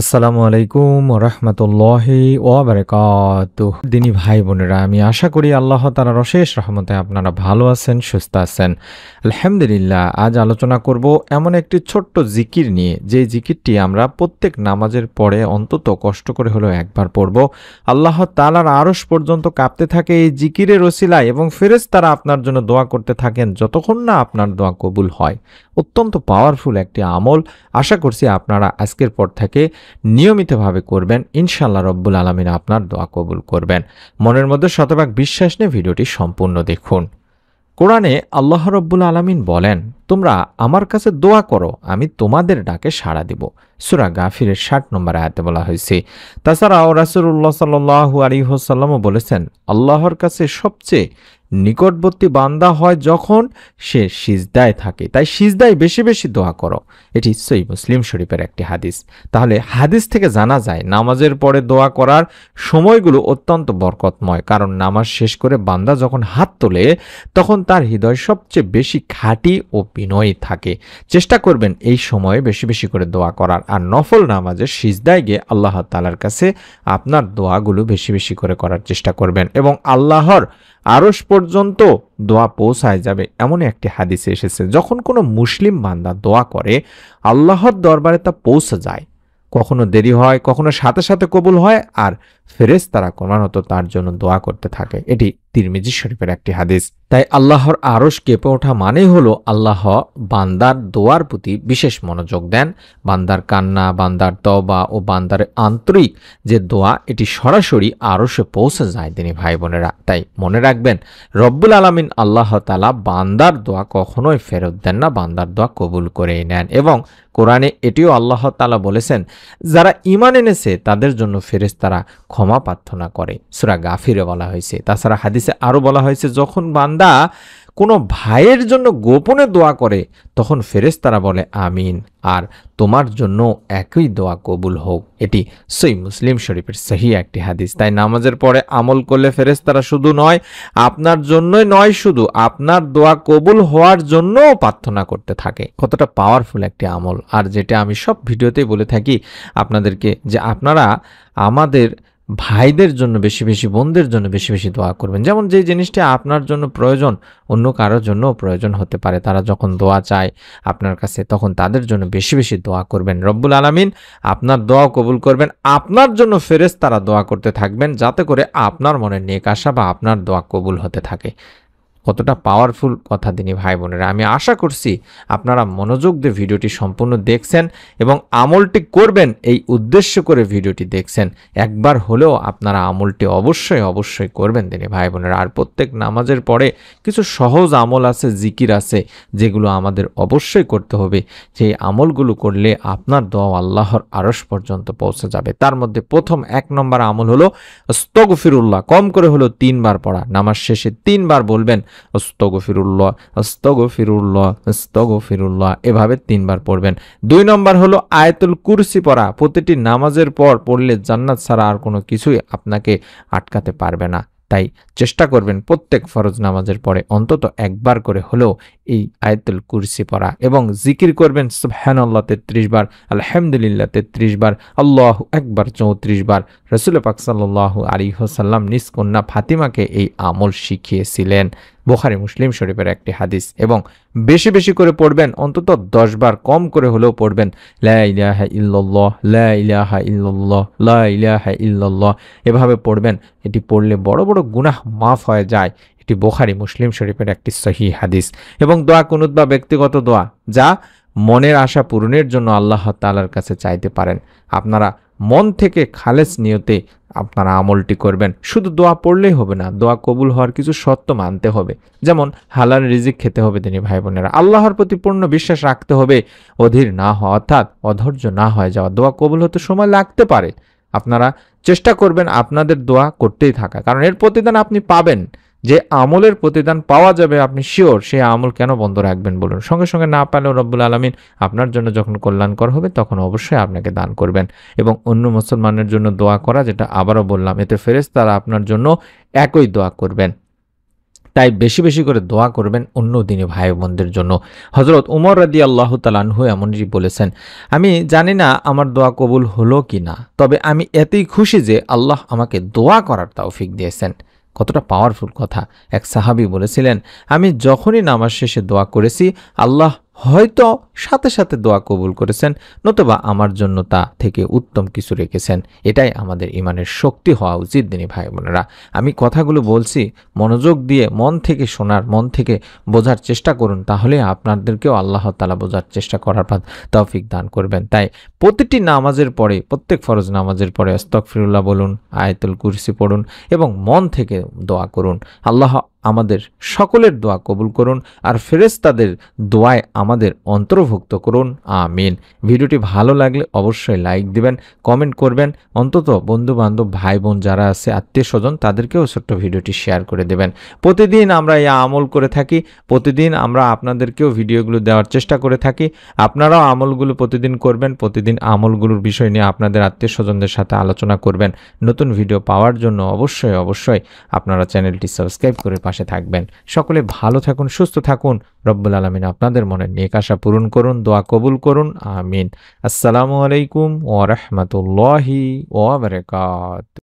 আসসালামু আলাইকুম রহমতুল্লাহি ওয়াবারাকাতুহ। দিনী ভাই বোনেরা, আমি আশা করি আল্লাহ তাআলার অশেষ রহমতে আপনারা ভালো আছেন, সুস্থ আছেন। আলহামদুলিল্লাহ। আজ আলোচনা করব এমন একটি ছোট্ট জিকির নিয়ে, যে জিকিরটি আমরা প্রত্যেক নামাজের পরে অন্তত কষ্ট করে হলেও একবার পড়ব। আল্লাহ তাআলার আরশ পর্যন্ত কাঁপতে থাকে এই জিকিরের ওসিলায়, এবং ফেরেশতারা আপনার জন্য দোয়া করতে থাকেন যতক্ষণ না আপনার দোয়া কবুল হয়। অত্যন্ত পাওয়ারফুল একটি আমল। আশা করছি আপনারা আজকের পর থেকে নিয়মিতভাবে করবেন। ইনশাআল্লাহ রব্বুল আলামিন আপনার দোয়া কবুল করবেন। মনের মধ্যে শতভাগ বিশ্বাস নিয়ে ভিডিওটি সম্পূর্ণ দেখুন। কোরআনে আল্লাহ রব্বুল আলামিন বলেন, তোমরা আমার কাছে দোয়া করো, আমি তোমাদের ডাকে সাড়া দিব। সূরা গাফিরের ৬০ নম্বর আয়াতে বলা হয়েছে। তাছাড়াও রাসূলুল্লাহ সাল্লাল্লাহু আলাইহি ওয়াসাল্লামও বলেছেন, আল্লাহর কাছে সবচেয়ে নিকটবর্তী বান্দা হয় যখন সে সিজদায় থাকে, তাই সিজদায় বেশি বেশি দোয়া করো। এটি সহিহ মুসলিম শরীফের একটি হাদিস। তাহলে হাদিস থেকে জানা যায় নামাজের পরে দোয়া করার সময়গুলো অত্যন্ত বরকতময়, কারণ নামাজ শেষ করে বান্দা যখন হাত তোলে তখন তার হৃদয় সবচেয়ে বেশি খাঁটি ও বিনয়ী থাকে। চেষ্টা করবেন এই সময়ে বেশি বেশি করে দোয়া করার, আর নফল নামাজের সিজদায় গিয়ে আল্লাহ তাআলার কাছে আপনার দোয়াগুলো বেশি বেশি করে করার চেষ্টা করবেন, এবং আল্লাহর আরশ পর্যন্ত দোয়া পৌঁছায় যাবে। এমনই একটি হাদিসে এসেছে, যখন কোনো মুসলিম বান্দা দোয়া করে আল্লাহর দরবারে তা পৌঁছে যায়। কখনো দেরি হয়, কখনো সাথে সাথে কবুল হয়, আর ফেরেশতারা ক্রমাগত তার জন্য দোয়া করতে থাকে। এটি তিরমিজি শরীফের একটি হাদিস। তাই আল্লাহর আরশ কেঁপে ওঠা মানেই হলো আল্লাহ বান্দার দোয়ার প্রতি বিশেষ মনোযোগ দেন। বান্দার কান্না, বান্দার তওবা ও বান্দার আন্তরিক যে দোয়া, এটি সরাসরি আরশে পৌঁছে যায় দিনী ভাই বোনেরা। তাই মনে রাখবেন, রব্বুল আলামিন আল্লাহ তাআলা বান্দার দোয়া কখনোই ফেরত দেন না, বান্দার দোয়া কবুল করেই নেন। এবং কোরআনে এটিও আল্লাহ তাআলা বলেছেন, যারা ঈমান এনেছে তাদের জন্য ফেরেশতারা ক্ষমা প্রার্থনা করে। সূরা গাফিরে বলা হয়েছে। তাছাড়া হাদিসে আরও বলা হয়েছে, যখন বান্দা কোনো ভাইয়ের জন্য গোপনে দোয়া করে তখন ফেরেশতারা বলে আমিন, আর তোমার জন্য একই দোয়া কবুল হোক। এটি সহিহ মুসলিম শরীফের সহিহ একটি হাদিস। তাই নামাজের পরে আমল করলে ফেরেশতারা শুধু নয়, আপনার জন্যই নয়, শুধু আপনার দোয়া কবুল হওয়ার জন্যও প্রার্থনা করতে থাকে। কতটা পাওয়ারফুল একটি আমল। আর যেটা আমি সব ভিডিওতেই বলে থাকি আপনাদেরকে, যে আপনারা আমাদের ভাইদের জন্য বেশি বেশি, বোনদের জন্য বেশি বেশি দোয়া করবেন। যেমন যে জিনিসটা আপনার জন্য প্রয়োজন অন্য কারোর জন্যও প্রয়োজন হতে পারে। তারা যখন দোয়া চায় আপনার কাছে, তখন তাদের জন্য বেশি বেশি দোয়া করবেন। রব্বুল আলামিন আপনার দোয়া কবুল করবেন। আপনার জন্য ফেরেশতারা দোয়া করতে থাকবেন, যাতে করে আপনার মনে নেক আশা বা আপনার দোয়া কবুল হতে থাকে। কতটা পাওয়ারফুল কথা দিনী ভাই বোনেরা। আমি আশা করছি আপনারা মনোযোগ দিয়ে ভিডিওটি সম্পূর্ণ দেখছেন এবং আমলটি করবেন এই উদ্দেশ্য করে ভিডিওটি দেখছেন। একবার হলেও আপনারা আমলটি অবশ্যই অবশ্যই করবেন দিনী ভাই বোনেরা। আর প্রত্যেক নামাজের পরে কিছু সহজ আমল আছে, জিকির আছে, যেগুলো আমাদের অবশ্যই করতে হবে। যে আমলগুলো করলে আপনার দোয়া আল্লাহর আরশ পর্যন্ত পৌঁছে যাবে। তার মধ্যে প্রথম ১ নম্বর আমল হলো আস্তাগফিরুল্লাহ। কম করে হলো ৩ বার পড়া। নামাজ শেষে ৩ বার বলবেন আস্তাগফিরুল্লাহ, আস্তাগফিরুল্লাহ, আস্তাগফিরুল্লাহ, এভাবে ৩ বার পড়বেন। ২ নম্বর হলো আয়াতুল কুরসি পড়া। প্রতিটি নামাজের পর পড়লে জান্নাত ছাড়া আর কোনো কিছুই আপনাকে আটকাতে পারবে না। তাই চেষ্টা করবেন প্রত্যেক ফরজ নামাজের পরে অন্তত একবার করে হলেও এই আয়াতুল কুরসি পড়া, এবং জিকির করবেন সুবহানাল্লাহ ৩৩ বার, আলহামদুলিল্লাহ ৩৩ বার, আল্লাহু আকবার ৩৪ বার। রাসূল পাক সাল্লাল্লাহু আলাইহি ওয়াসাল্লাম নিজ কন্যা ফাতিমাকে এই আমল শিখিয়েছিলেন। বুখারী মুসলিম শরীফের একটি হাদিস। এবং বেশি বেশি করে পড়বেন, অন্তত ১০ বার কম করে হলেও পড়বেন লা ইলাহা ইল্লাল্লাহ, লা ইলাহা ইল্লাল্লাহ, লা ইলাহা ইল্লাল্লাহ, এভাবে পড়বেন। এটি পড়লে বড় বড় গুনাহ মাফ হয়ে যায়। এটি বুখারী মুসলিম শরীফের একটি সহিহ হাদিস। এবং দোয়া কুনুত বা ব্যক্তিগত দোয়া, যা মনের আশা পূরণের জন্য আল্লাহ তাআলার কাছে চাইতে পারেন। আপনারা মন থেকে খালেস নিয়তে আপনারা আমলটি করবেন। শুধু দোয়া পড়লেই হবে না, দোয়া কবুল হওয়ার কিছু শর্ত মানতে হবে। যেমন হালাল রিজিক খেতে হবে দিনী ভাই বোনেরা। আল্লাহর প্রতি পূর্ণ বিশ্বাস রাখতে হবে, অধীর না হওয়া অর্থাৎ অধৈর্য না হয়ে যাওয়া। দোয়া কবুল হতে সময় লাগতে পারে। আপনারা চেষ্টা করবেন আপনাদের দোয়া করতেই থাকা, কারণ এর প্রতিদান আপনি পাবেন। যে আমলের প্রতিদান পাওয়া যাবে আপনি শিওর, সেই আমল কেন বন্ধ রাখবেন বলুন? সঙ্গে সঙ্গে না পারলেও রব্বুল আলামিন আপনার জন্য যখন কল্যাণকর হবে তখন অবশ্যই আপনাকে দান করবেন। এবং অন্য মুসলমানের জন্য দোয়া করা, যেটা আবারও বললাম, এতে ফেরেশতারা আপনার জন্য একই দোয়া করবেন। তাই বেশি বেশি করে দোয়া করবেন অন্য দিনী ভাই বোনদের জন্য। হযরত উমর রাদিয়াল্লাহু তাআলা আনহু এমনটি বলেছেন, আমি জানি না আমার দোয়া কবুল হলো কিনা, তবে আমি এতই খুশি যে আল্লাহ আমাকে দোয়া করার তৌফিক দিয়েছেন। কতটা পাওয়ারফুল কথা। এক সাহাবী বলেছিলেন, আমি যখনই নামাজ শেষে দোয়া করেছি, আল্লাহ হয়তো সাথে সাথে দোয়া কবুল করেছেন, নতুবা আমার জন্য তা থেকে উত্তম কিছু রেখেছেন। এটাই আমাদের ইমানের শক্তি হওয়া উচিত দিনী ভাই বোনেরা। আমি কথাগুলো বলছি, মনোযোগ দিয়ে মন থেকে শোনার, মন থেকে বোঝার চেষ্টা করুন, তাহলে আপনাদেরকেও আল্লাহ তাআলা বোঝার চেষ্টা করার তৌফিক দান করবেন। তাই প্রতিটি নামাজের পরে, প্রত্যেক ফরজ নামাজের পরে আস্তাগফিরুল্লাহ বলুন, আয়াতুল কুরসি পড়ুন এবং মন থেকে দোয়া করুন। আল্লাহ আমাদের সকলের দোয়া কবুল করুন আর ফেরেশতাদের দোয়ায় আমাদের অন্তর্ভুক্ত করুন, আমিন। ভিডিওটি ভালো লাগলে অবশ্যই লাইক দিবেন, কমেন্ট করবেন, অন্তত বন্ধু বান্ধব ভাই বোন যারা আছে, আত্মীয় স্বজন, তাদেরকেও ছোট্ট ভিডিওটি শেয়ার করে দেবেন। প্রতিদিন আমরা এই আমল করে থাকি, প্রতিদিন আমরা আপনাদেরকেও ভিডিওগুলো দেওয়ার চেষ্টা করে থাকি। আপনারাও আমলগুলো প্রতিদিন করবেন, প্রতিদিন আমলগুলোর বিষয় নিয়ে আপনাদের আত্মীয় স্বজনদের সাথে আলোচনা করবেন। নতুন ভিডিও পাওয়ার জন্য অবশ্যই অবশ্যই আপনারা চ্যানেলটি সাবস্ক্রাইব করে পাশে থাকবেন। সকলে ভালো থাকুন, সুস্থ থাকুন। রব্বুল আলামিন আপনাদের মনের নেক আশা পূরণ করুন, দোয়া কবুল করুন, আমিন। আসসালামু আলাইকুম ওয়া রাহমাতুল্লাহি ওয়া বারাকাতুহু।